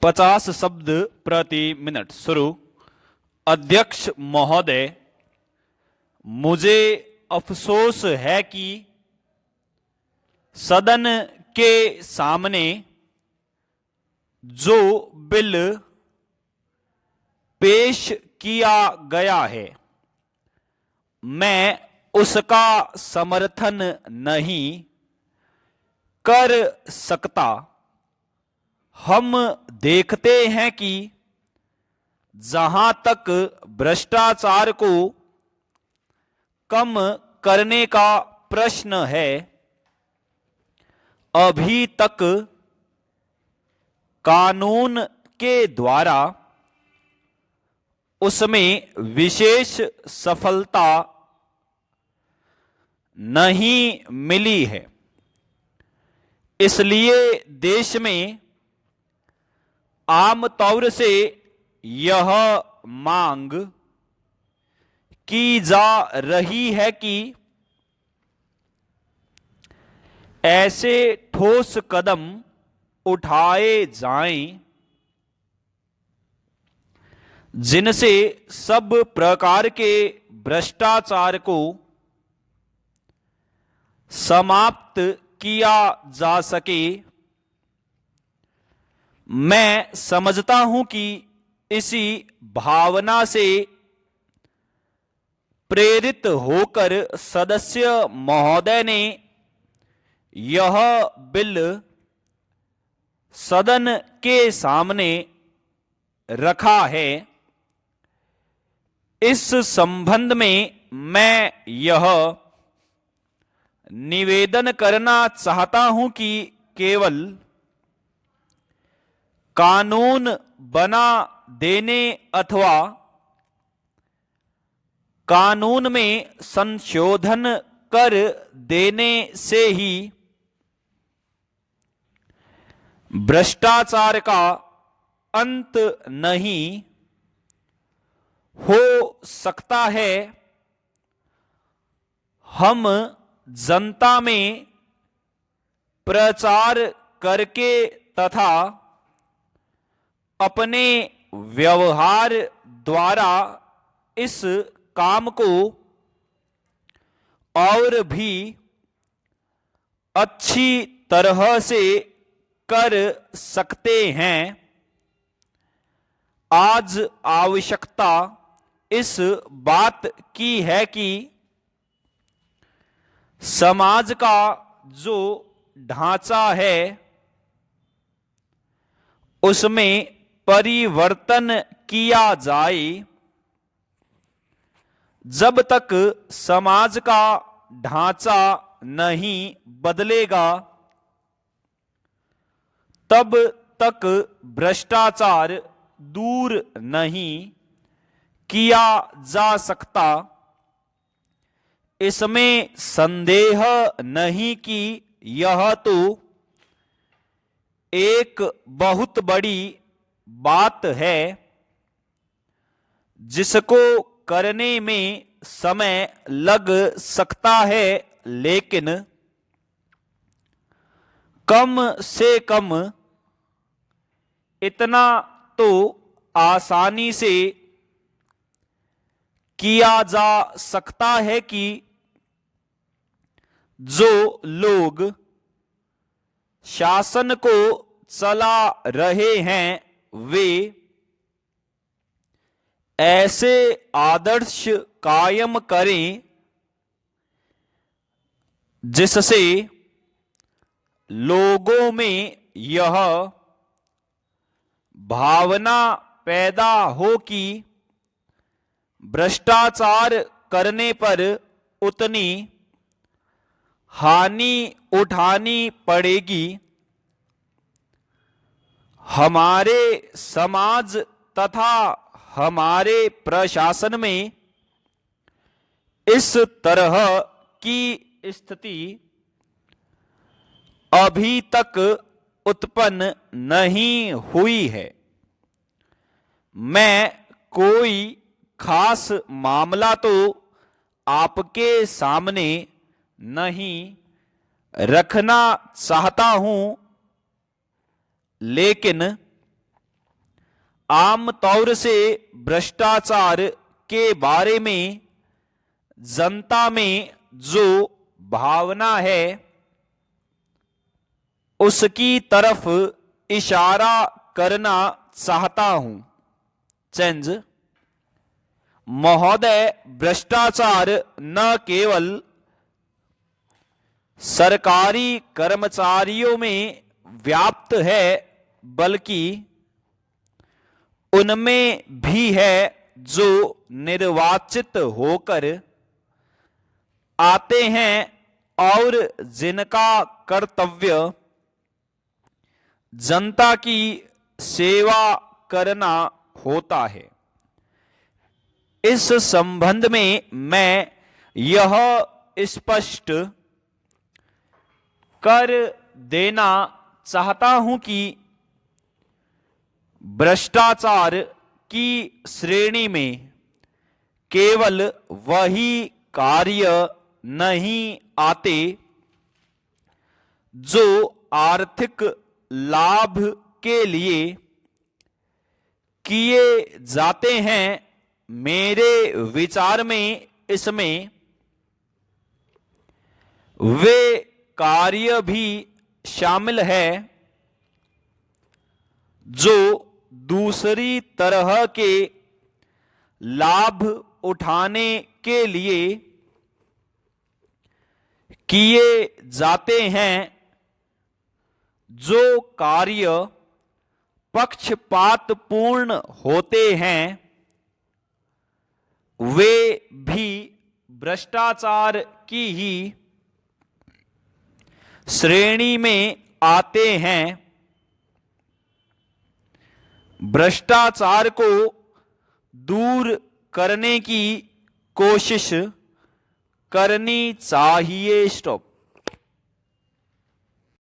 50 शब्द प्रति मिनट शुरू। अध्यक्ष महोदय, मुझे अफसोस है कि सदन के सामने जो बिल पेश किया गया है, मैं उसका समर्थन नहीं कर सकता। हम देखते हैं कि जहां तक भ्रष्टाचार को कम करने का प्रश्न है, अभी तक कानून के द्वारा उसमें विशेष सफलता नहीं मिली है। इसलिए देश में आमतौर से यह मांग की जा रही है कि ऐसे ठोस कदम उठाए जाएं जिनसे सब प्रकार के भ्रष्टाचार को समाप्त किया जा सके। मैं समझता हूं कि इसी भावना से प्रेरित होकर सदस्य महोदय ने यह बिल सदन के सामने रखा है। इस संबंध में मैं यह निवेदन करना चाहता हूं कि केवल कानून बना देने अथवा कानून में संशोधन कर देने से ही भ्रष्टाचार का अंत नहीं हो सकता है। हम जनता में प्रचार करके तथा अपने व्यवहार द्वारा इस काम को और भी अच्छी तरह से कर सकते हैं। आज आवश्यकता इस बात की है कि समाज का जो ढांचा है उसमें परिवर्तन किया जाए। जब तक समाज का ढांचा नहीं बदलेगा, तब तक भ्रष्टाचार दूर नहीं किया जा सकता। इसमें संदेह नहीं कि यह तो एक बहुत बड़ी बात है जिसको करने में समय लग सकता है, लेकिन कम से कम इतना तो आसानी से किया जा सकता है कि जो लोग शासन को चला रहे हैं वे ऐसे आदर्श कायम करें जिससे लोगों में यह भावना पैदा हो कि भ्रष्टाचार करने पर उतनी हानि उठानी पड़ेगी। हमारे समाज तथा हमारे प्रशासन में इस तरह की स्थिति अभी तक उत्पन्न नहीं हुई है। मैं कोई खास मामला तो आपके सामने नहीं रखना चाहता हूं, लेकिन आमतौर से भ्रष्टाचार के बारे में जनता में जो भावना है उसकी तरफ इशारा करना चाहता हूं। चेंज। महोदय, भ्रष्टाचार न केवल सरकारी कर्मचारियों में व्याप्त है बल्कि उनमें भी है जो निर्वाचित होकर आते हैं और जिनका कर्तव्य जनता की सेवा करना होता है। इस संबंध में मैं यह स्पष्ट कर देना चाहता हूं कि भ्रष्टाचार की श्रेणी में केवल वही कार्य नहीं आते जो आर्थिक लाभ के लिए किए जाते हैं। मेरे विचार में इसमें वे कार्य भी शामिल है जो दूसरी तरह के लाभ उठाने के लिए किए जाते हैं। जो कार्य पक्षपातपूर्ण होते हैं वे भी भ्रष्टाचार की ही श्रेणी में आते हैं। भ्रष्टाचार को दूर करने की कोशिश करनी चाहिए। स्टॉप।